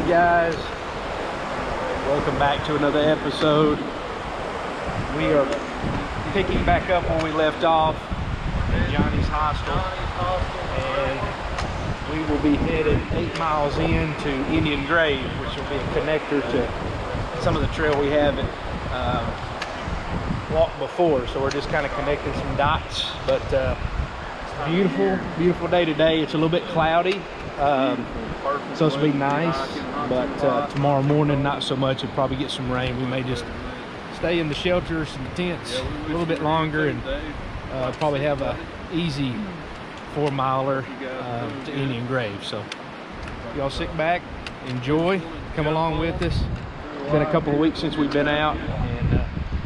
Guys, welcome back to another episode. We are picking back up where we left off at Johnny's Hostel, and we will be headed 8 miles into Indian Grave, which will be a connector to some of the trail we haven't walked before. So we're just kind of connecting some dots, but beautiful day today. It's a little bit cloudy. It's supposed to be nice, but tomorrow morning not so much. It'll probably get some rain. We may just stay in the shelters and the tents a little bit longer, and probably have a easy 4-miler to Indian Grave. So y'all sit back, enjoy, come along with us. It's been a couple of weeks since we've been out, and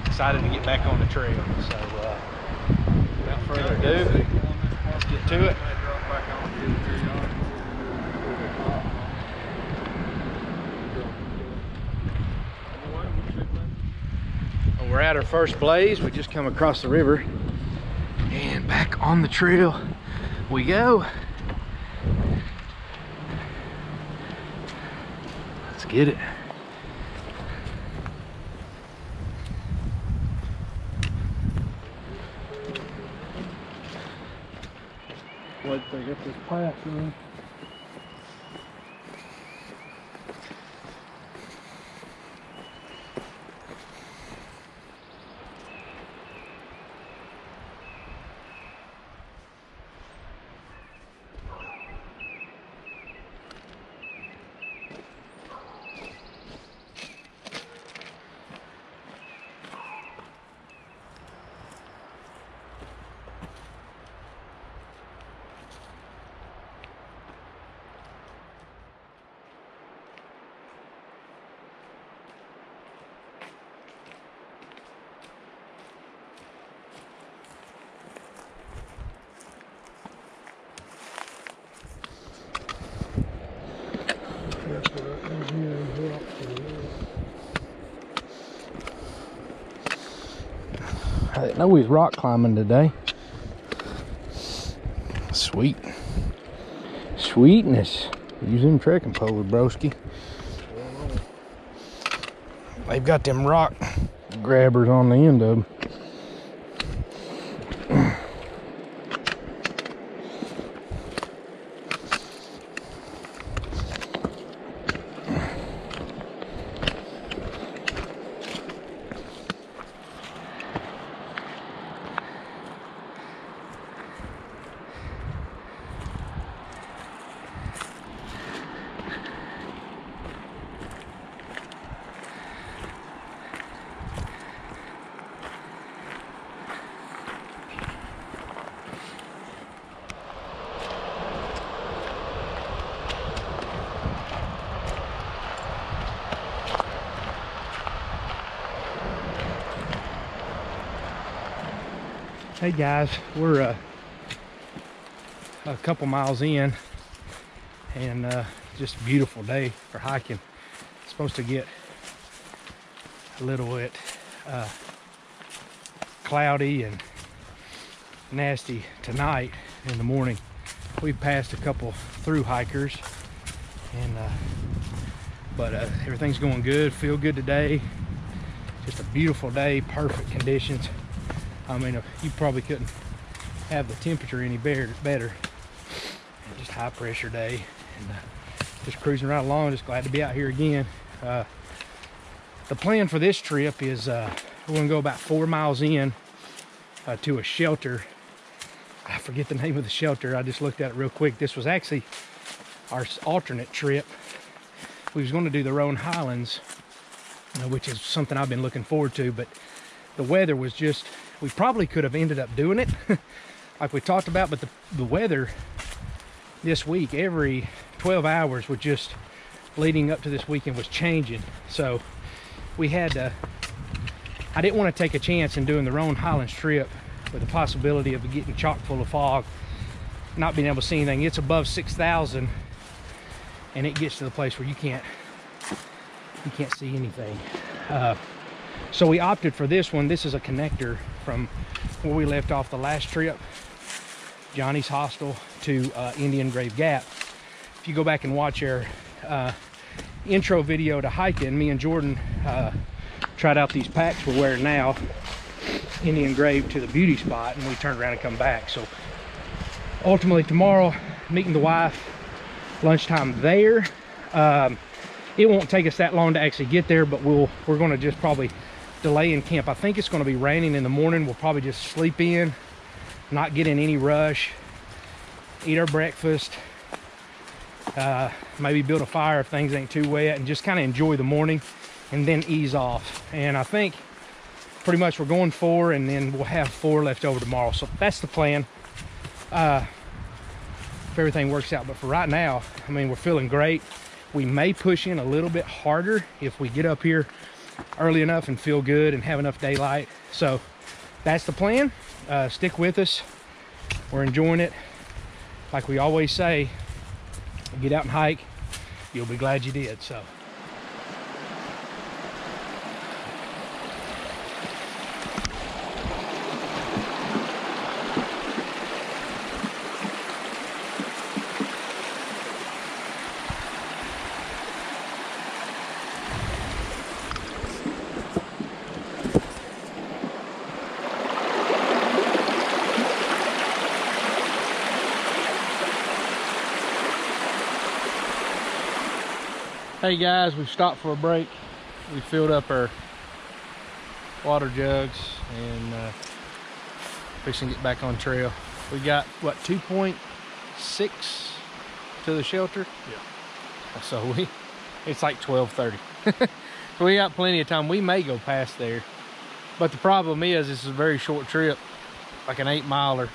excited to get back on the trail. So without further ado, let's get to it. We're at our first blaze. We just come across the river, and back on the trail we go. Let's get it. Wait till I get this path in. I didn't know we was rock climbing today. Sweetness. Use them trekking poles, broski. They've got them rock grabbers on the end of them. Hey guys, we're a couple miles in, and just a beautiful day for hiking. It's supposed to get a little bit cloudy and nasty tonight in the morning. We've passed a couple through hikers, and but everything's going good. Feel good today. Just a beautiful day, perfect conditions. I mean, you probably couldn't have the temperature any better. Just high pressure day, and just cruising right along. Just glad to be out here again. The plan for this trip is we're gonna go about 4 miles in to a shelter. I forget the name of the shelter. I just looked at it real quick. This was actually our alternate trip. We was going to do the Roan Highlands, which is something I've been looking forward to, but the weather was just, we probably could have ended up doing it like we talked about, but the weather this week, every 12 hours was just leading up to this weekend was changing. So we had to, I didn't want to take a chance in doing the Roan Highlands trip with the possibility of getting chock full of fog, not being able to see anything. It's above 6,000, and it gets to the place where you can't see anything. So we opted for this one. This is a connector from where we left off the last trip, Johnny's Hostel, to Indian Grave Gap. If you go back and watch our intro video to hiking, me and Jordan tried out these packs we're wearing now, Indian Grave to the beauty spot, and we turned around and come back. So ultimately tomorrow, meeting the wife, lunchtime there. It won't take us that long to actually get there, but we're going to just probably delay in camp. I think it's going to be raining in the morning. We'll probably just sleep in, not get in any rush, eat our breakfast, maybe build a fire if things ain't too wet, and just kind of enjoy the morning and then ease off. And I think pretty much we're going 4, and then we'll have 4 left over tomorrow. So that's the plan, if everything works out. But for right now, I mean, we're feeling great. We may push in a little bit harder if we get up here early enough and feel good and have enough daylight. So that's the plan. Stick with us. We're enjoying it. Like we always say, get out and hike, you'll be glad you did. So hey guys, we stopped for a break. We filled up our water jugs and fixing to get back on trail. We got what, 2.6 to the shelter? Yeah. So it's like 12:30. So we got plenty of time. We may go past there, but the problem is this is a very short trip, like an 8-miler.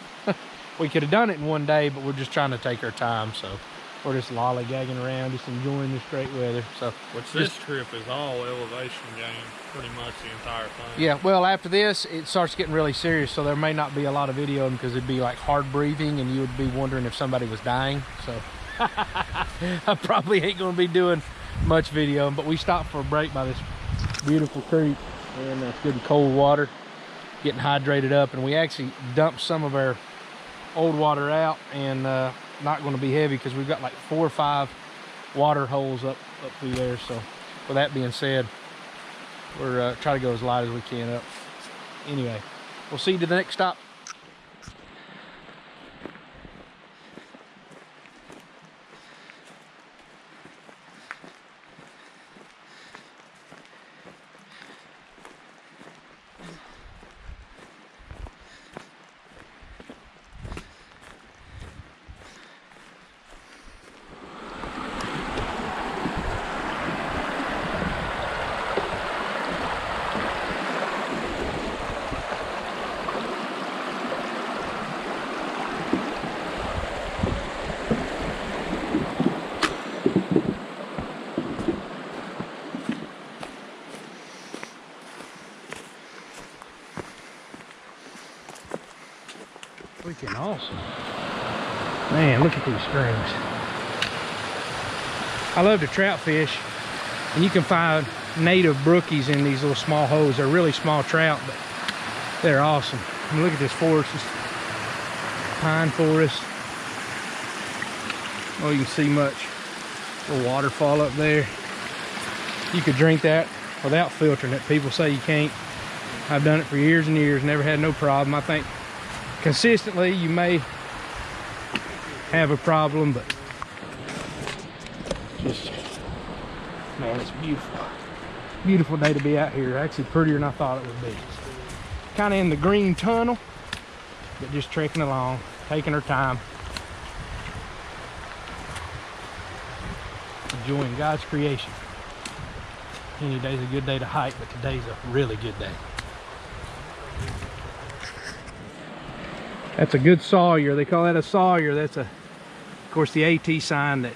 We could have done it in one day, but we're just trying to take our time. So we're just lollygagging around, just enjoying this great weather. So, which this trip is all elevation gain, pretty much the entire thing. Yeah, well, after this, it starts getting really serious, so there may not be a lot of video because it'd be like hard breathing, and you would be wondering if somebody was dying. So, I probably ain't gonna be doing much video, but we stopped for a break by this beautiful creek, and it's good and cold water, getting hydrated up, and we actually dumped some of our old water out, and not going to be heavy because we've got like 4 or 5 water holes up through there. So with that being said, we're trying to go as light as we can up. Anyway, we'll see you to the next stop. Freaking awesome. Man, look at these streams. I love to trout fish, and you can find native brookies in these little small holes. They're really small trout, but they're awesome. I mean, look at this forest, this pine forest. Oh, you can see much. Little waterfall up there. You could drink that without filtering it. People say you can't. I've done it for years and years, never had no problem. I think consistently you may have a problem, but just, man, it's beautiful. Beautiful day to be out here. Actually prettier than I thought it would be. Kind of in the green tunnel, but just trekking along, taking our time, enjoying God's creation. Any day's a good day to hike, but today's a really good day. That's a good sawyer. They call that a sawyer. That's of course the AT sign that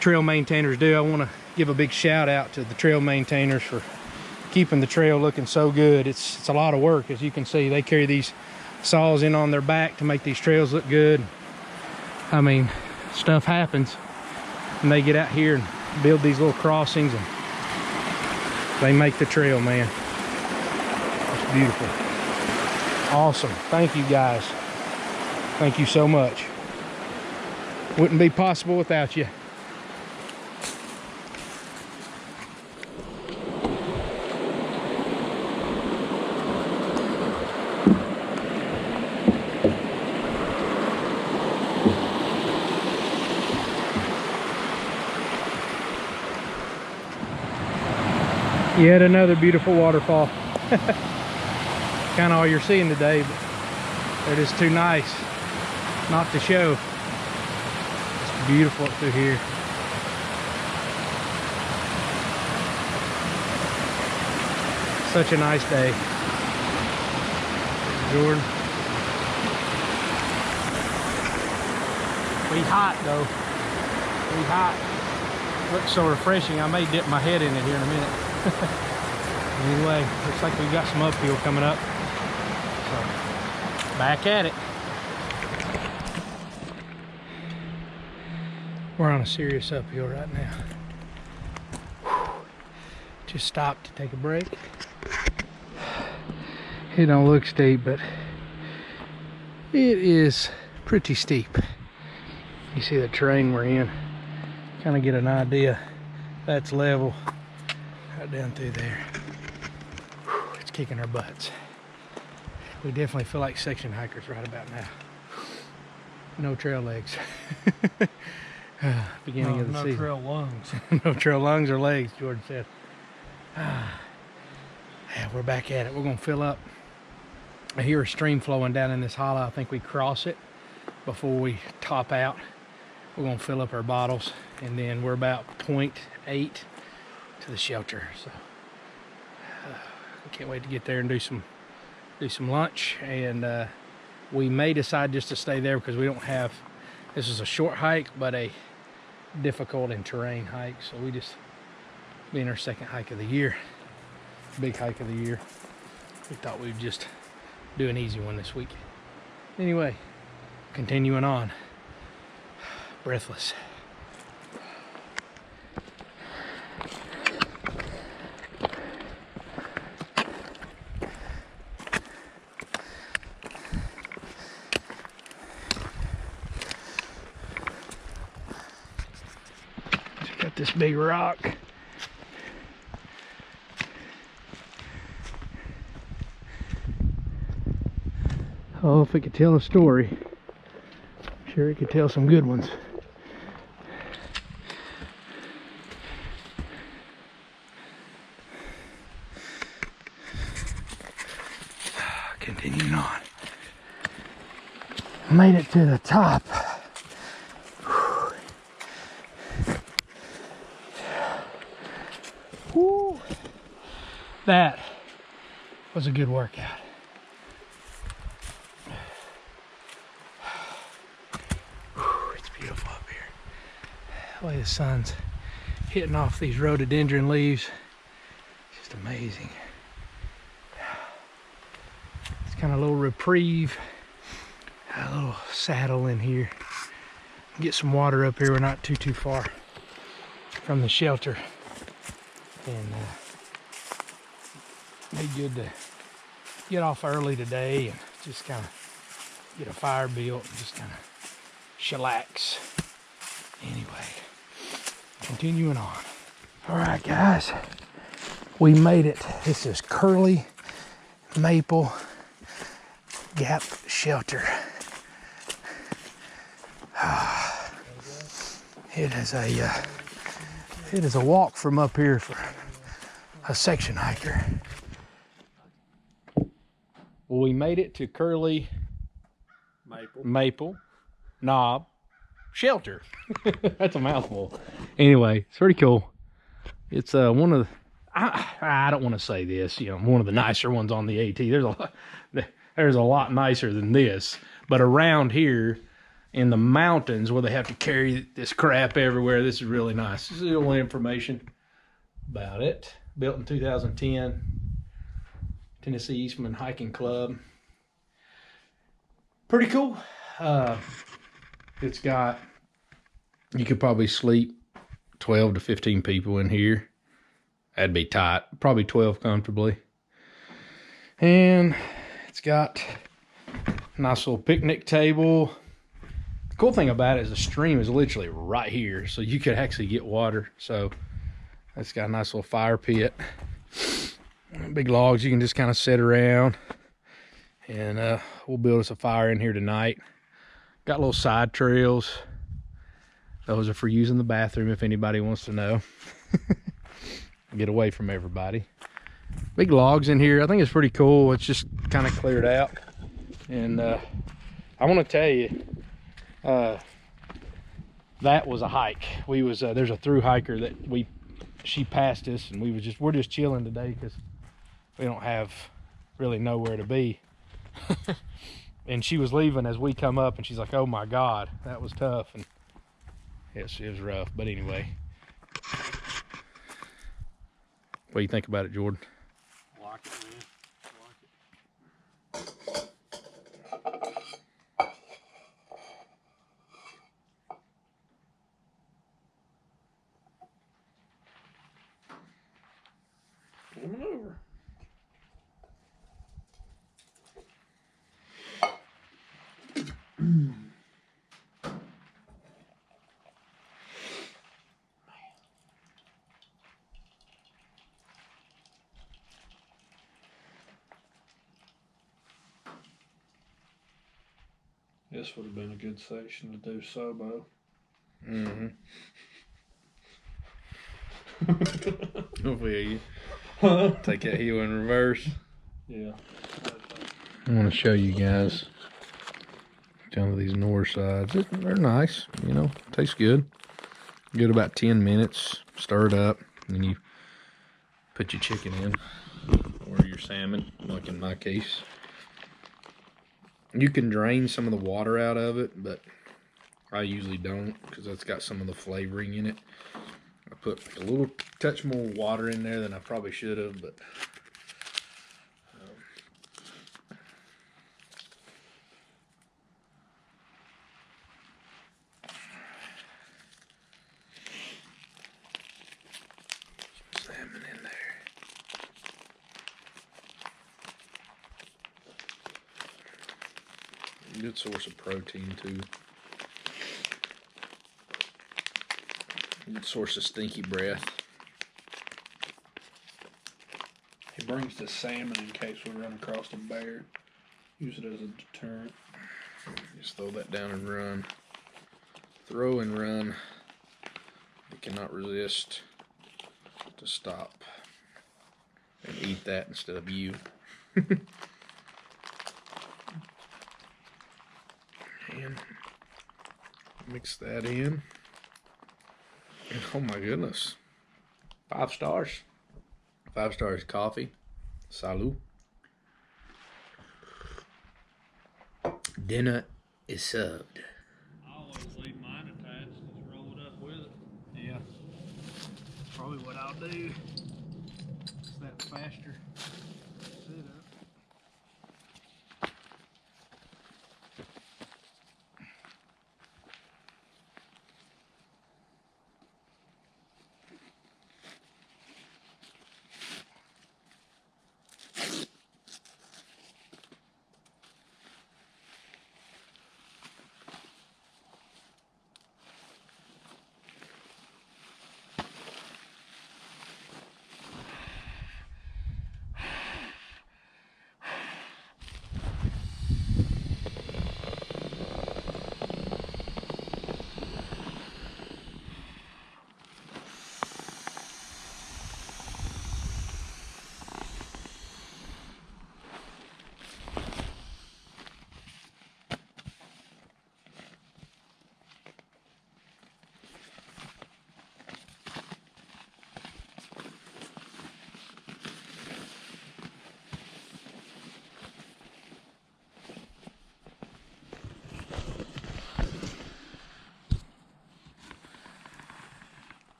trail maintainers do. I want to give a big shout out to the trail maintainers for keeping the trail looking so good. It's a lot of work, as you can see. They carry these saws in on their back to make these trails look good. I mean, stuff happens, and they get out here and build these little crossings, and they make the trail, man. It's beautiful. Awesome. Thank you guys. Thank you so much. Wouldn't be possible without you. Yet another beautiful waterfall. Kind of all you're seeing today, but they're just too nice not to show. It's beautiful up through here. Such a nice day. Jordan. We hot though. We hot. Looks so refreshing. I may dip my head in it here in a minute. Anyway, looks like we've got some uphill coming up. So, back at it. We're on a serious uphill right now. Just stopped to take a break. It don't look steep, but it is pretty steep. You see the terrain we're in. Kind of get an idea. That's level right down through there. Whew, it's kicking our butts. We definitely feel like section hikers right about now. No trail legs. Beginning of the season. No trail lungs. No trail lungs or legs, Jordan said. Yeah, we're back at it. We're gonna fill up. I hear a stream flowing down in this hollow. I think we cross it before we top out. We're gonna fill up our bottles, and then we're about 0.8 to the shelter. So I can't wait to get there and do some lunch. And we may decide just to stay there because we don't have. This is a short hike, but a difficult and terrain hike. So we just being our second hike of the year, big hike of the year. We thought we'd just do an easy one this week. Anyway, continuing on. Breathless. Check out this big rock. Oh, if it could tell a story, I'm sure it could tell some good ones. Continuing on. Made it to the top. Whew. That was a good workout. It's beautiful up here. The way the sun's hitting off these rhododendron leaves, just amazing. It's kind of a little reprieve, a little saddle in here. Get some water up here. We're not too far from the shelter, and be good to get off early today and just kind of get a fire built and just kind of chillax. Anyway, continuing on. All right, guys, we made it. This is Curley Maple Gap Shelter. It is a walk from up here for a section hiker. Well, we made it to Curley Maple Knob Shelter. That's a mouthful. Anyway, it's pretty cool. It's one of the, I don't want to say this, you know, one of the nicer ones on the AT. There's a lot nicer than this, but around here in the mountains where they have to carry this crap everywhere, this is really nice. This is the only information about it. Built in 2010, Tennessee Eastman Hiking Club. Pretty cool. It's got, you could probably sleep 12 to 15 people in here. That'd be tight. Probably 12 comfortably. And it's got a nice little picnic table. The cool thing about it is the stream is literally right here, so you could actually get water. So it's got a nice little fire pit. Big logs you can just kind of sit around. And we'll build us a fire in here tonight. Got little side trails. Those are for using the bathroom if anybody wants to know. get away from everybody. Big logs in here. I think it's pretty cool. It's just kind of cleared out. And I want to tell you, that was a hike. We was there's a through hiker that she passed us, and we're just chilling today because we don't have really nowhere to be. And she was leaving as we come up, and she's like, "Oh my God, that was tough." And yes, it was rough. But anyway, what do you think about it, Jordan? I like it, man. Coming over. This would have been a good section to do Sobo. Mm-hmm. I feel you. Take that heel in reverse. Yeah. I want to show you guys down to these north sides. They're nice, you know, tastes good. Good about 10 minutes, stir it up, and then you put your chicken in, or your salmon, like in my case. You can drain some of the water out of it, but I usually don't because that's got some of the flavoring in it. I put like a little touch more water in there than I probably should have, but some salmon in there. Good source of protein too. Good source of stinky breath. He brings the salmon in case we run across a bear. Use it as a deterrent. Just throw that down and run. Throw and run. You cannot resist to stop and eat that instead of you. And mix that in. And oh my goodness. 5 stars. 5 stars coffee. Salud. Dinner is served. I always leave mine attached, just roll it up with it. Yeah. That's probably what I'll do. It's that faster sit up.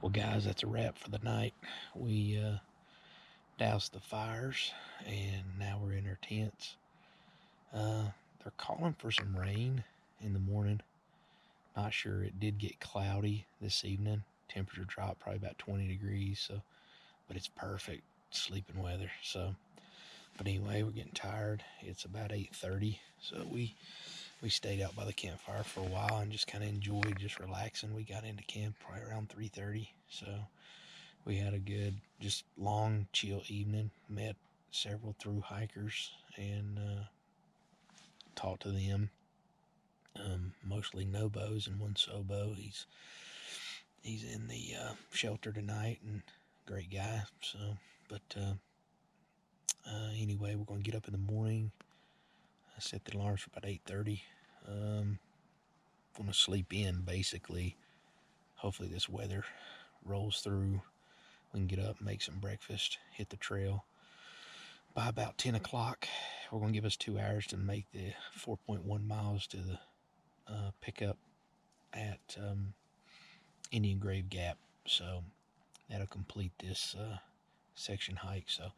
Well, guys, that's a wrap for the night. We doused the fires, and now we're in our tents. They're calling for some rain in the morning. Not sure. It did get cloudy this evening. Temperature dropped probably about 20 degrees, so, but it's perfect sleeping weather. So, but anyway, we're getting tired. It's about 8:30, so we stayed out by the campfire for a while and just kind of enjoyed just relaxing. We got into camp probably around 3:30, so we had a good, just long, chill evening. Met several through hikers and talked to them. Mostly Nobos and one Sobo. He's in the shelter tonight and great guy. So, but anyway, we're going to get up in the morning. I set the alarms for about 8:30. Going to sleep in basically. Hopefully this weather rolls through. We can get up, make some breakfast, hit the trail. By about 10 o'clock, we're going to give us 2 hours to make the 4.1 miles to the pickup at Indian Grave Gap. So that'll complete this section hike. So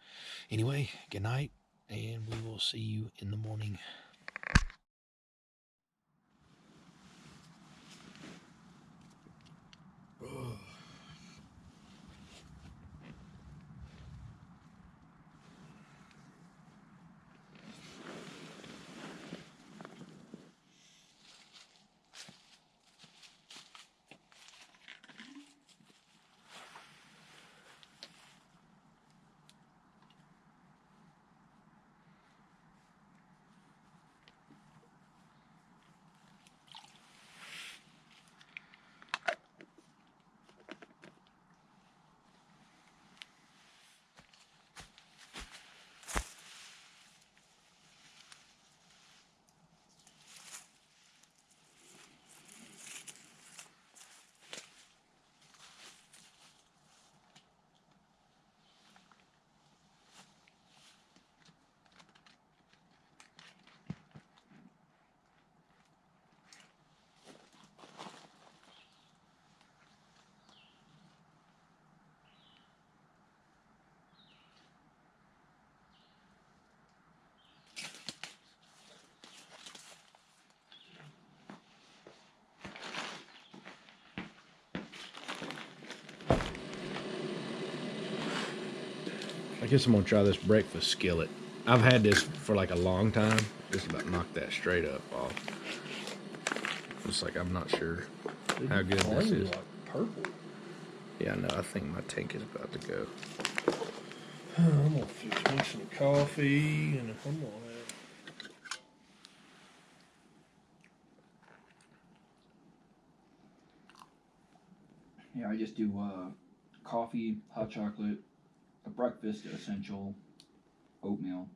anyway, good night, and we will see you in the morning. I guess I'm gonna try this breakfast skillet. I've had this for like a long time. Just about knocked that straight up off. It's like I'm not sure how good this is. Like purple. Yeah, no, I think my tank is about to go. I'm gonna fix me some coffee and I'm gonna have. Yeah, I just do coffee, hot chocolate, a breakfast essential, oatmeal,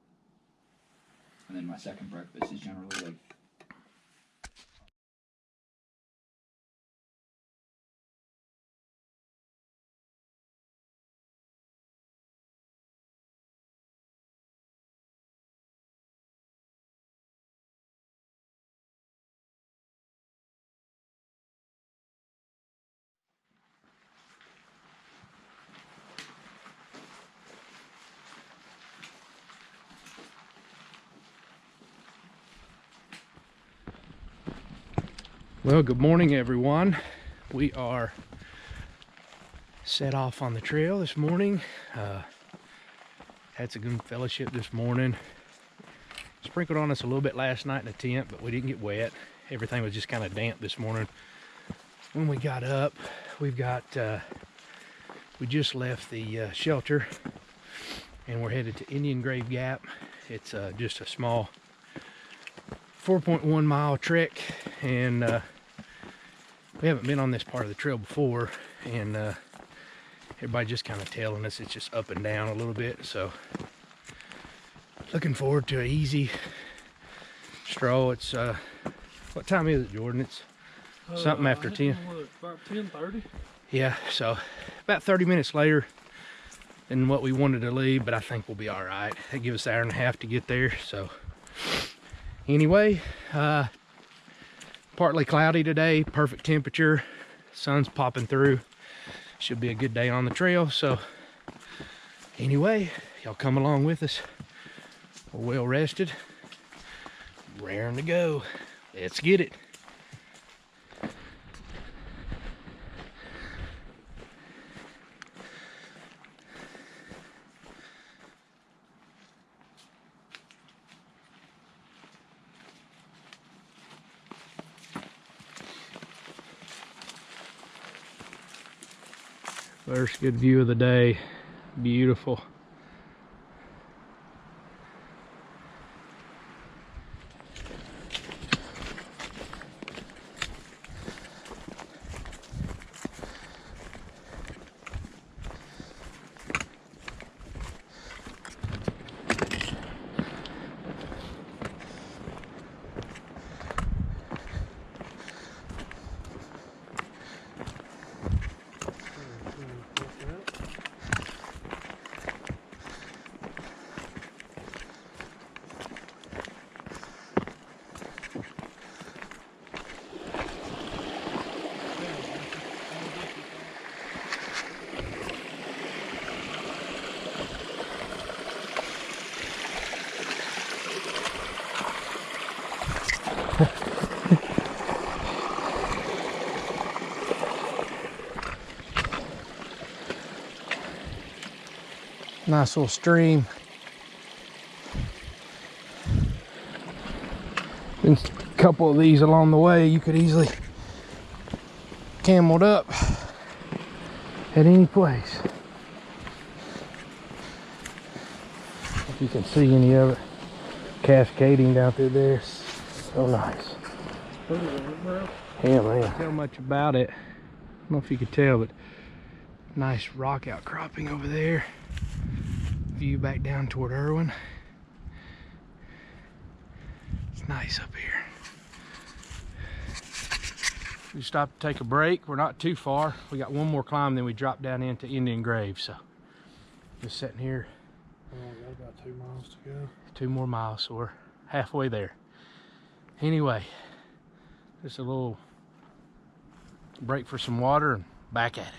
and then my second breakfast is generally like Well, good morning, everyone. We are set off on the trail this morning. Had some good fellowship this morning. Sprinkled on us a little bit last night in the tent, but we didn't get wet. Everything was just kind of damp this morning. When we got up, we just left the shelter and we're headed to Indian Grave Gap. It's just a small 4.1 mile trek, and we haven't been on this part of the trail before, and everybody just kind of telling us it's just up and down a little bit. So looking forward to an easy stroll. It's what time is it, Jordan? It's something after 10. About 10:30. Yeah, so about 30 minutes later than what we wanted to leave, but I think we'll be all right. They give us an hour and a half to get there. So anyway, partly cloudy today, perfect temperature, sun's popping through. should be a good day on the trail. So anyway, y'all come along with us. We're well rested, raring to go. Let's get it. First good view of the day. Beautiful. Nice little stream. Been a couple of these along the way. You could easily cameled up at any place. If you can see any of it cascading down through there. So nice. Yeah, man. Tell much about it. I don't know if you could tell, but nice rock outcropping over there. View back down toward Irwin. It's nice up here. We stopped to take a break. We're not too far. We got one more climb, then we drop down into Indian Grave. So just sitting here. Got about 2 miles to go. 2 more miles, so we're halfway there. Anyway, just a little break for some water and back at it.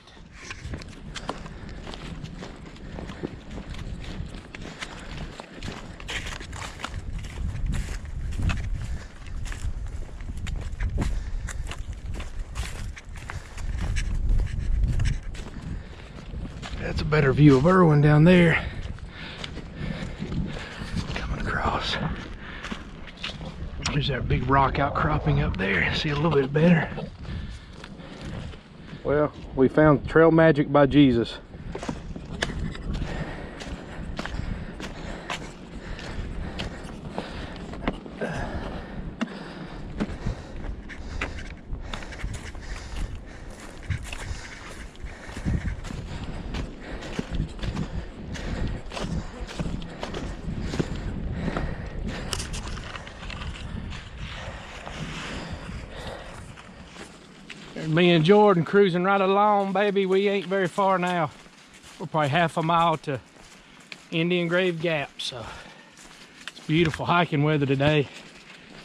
That's a better view of Irwin down there. Coming across. There's that big rock outcropping up there. See a little bit better. Well, we found Trail Magic by Jesus. Me and Jordan cruising right along, baby. We ain't very far now. We're probably half a mile to Indian Grave Gap. So it's beautiful hiking weather today.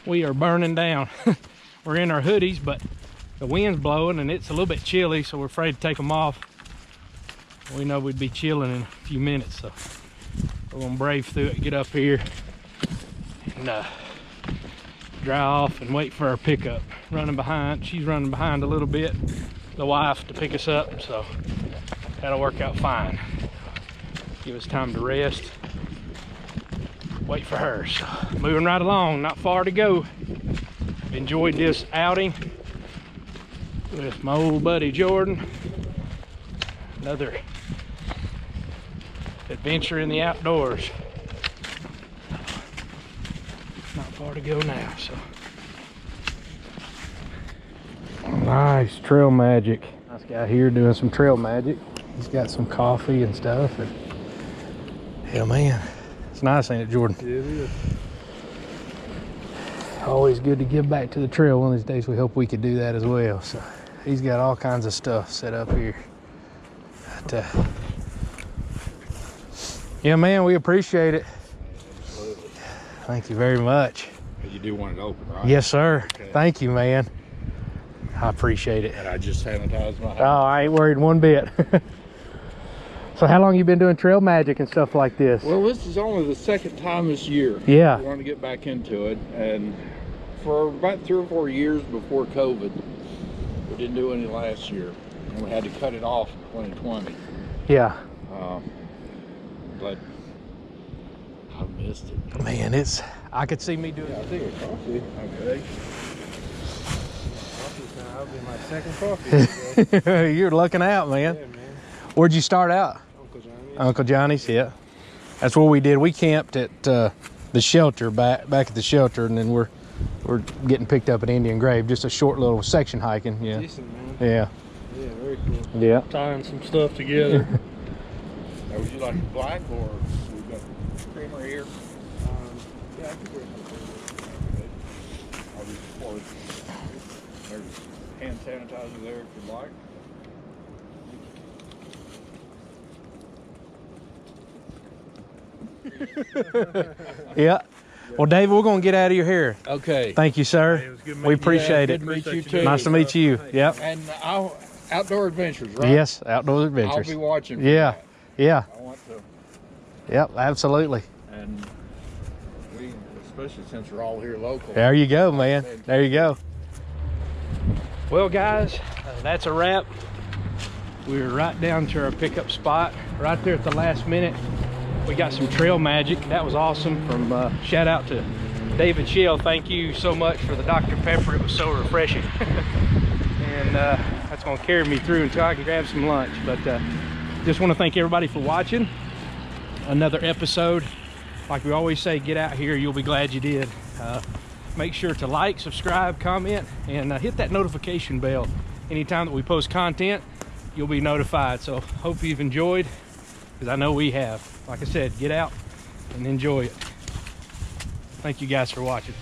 We are burning down. We're in our hoodies, but the wind's blowing and it's a little bit chilly, so we're afraid to take them off. We know we'd be chilling in a few minutes, so we're gonna brave through it, get up here and dry off and wait for our pickup. Running behind, she's running behind a little bit, the wife, to pick us up, so that'll work out fine. Give us time to rest, wait for her. So moving right along, not far to go. Enjoyed this outing with my old buddy Jordan. Another adventure in the outdoors. Not far to go now, so. Nice Trail Magic. Nice guy here doing some trail magic. He's got some coffee and stuff. And hell, man, it's nice, ain't it, Jordan? Yeah, it is. Always good to give back to the trail. One of these days we hope we could do that as well. So he's got all kinds of stuff set up here. But, yeah, man, we appreciate it. Absolutely. Thank you very much. You do want it open, right? Yes, sir. Okay. Thank you, man. I appreciate it. And I just sanitized my Oh, house. I ain't worried one bit. So how long you been doing trail magic and stuff like this? Well, this is only the second time this year. Yeah. We want to get back into it, and for about 3 or 4 years before COVID, we didn't do any last year, and we had to cut it off in 2020. Yeah. But I missed it. Man, I could see me doing Yeah, it. I'll take a coffee. Okay. That'll be my second coffee. You're looking out, man. Yeah, man. Where'd you start out? Uncle Johnny. Uncle Johnny's, yeah. That's what we did. We camped at the shelter, back at the shelter, and then we're getting picked up at Indian Grave. Just a short little section hiking, yeah. Decent, man. Yeah. Yeah, very cool. Yeah. Tying some stuff together. Now, would you like it black, or we've got creamer here? Yeah, I can bring it. I'll just pour it. There's hand sanitizer there if you'd like. Yeah. Well, David, we're going to get out of your hair. Okay. Thank you, sir. Hey, it was good We meeting you. appreciate Yeah, it. good to meet you too. Nice to meet you. Yep. And outdoor adventures, right? Yes, outdoor I'll adventures. be watching. For Yeah. that. Yeah. I want to. Yep, absolutely. And we, especially since we're all here local. There you go, man. There you go. Well, guys, that's a wrap. We're right down to our pickup spot, right there at the last minute. We got some trail magic. That was awesome. From shout out to David Shell. Thank you so much for the Dr. Pepper. It was so refreshing. And that's gonna carry me through until I can grab some lunch. But just want to thank everybody for watching another episode. Like we always say, get out here, you'll be glad you did. Make sure to like, subscribe, comment, and hit that notification bell. Anytime that we post content, you'll be notified. So hope you've enjoyed, because I know we have. Like I said, get out and enjoy it. Thank you guys for watching.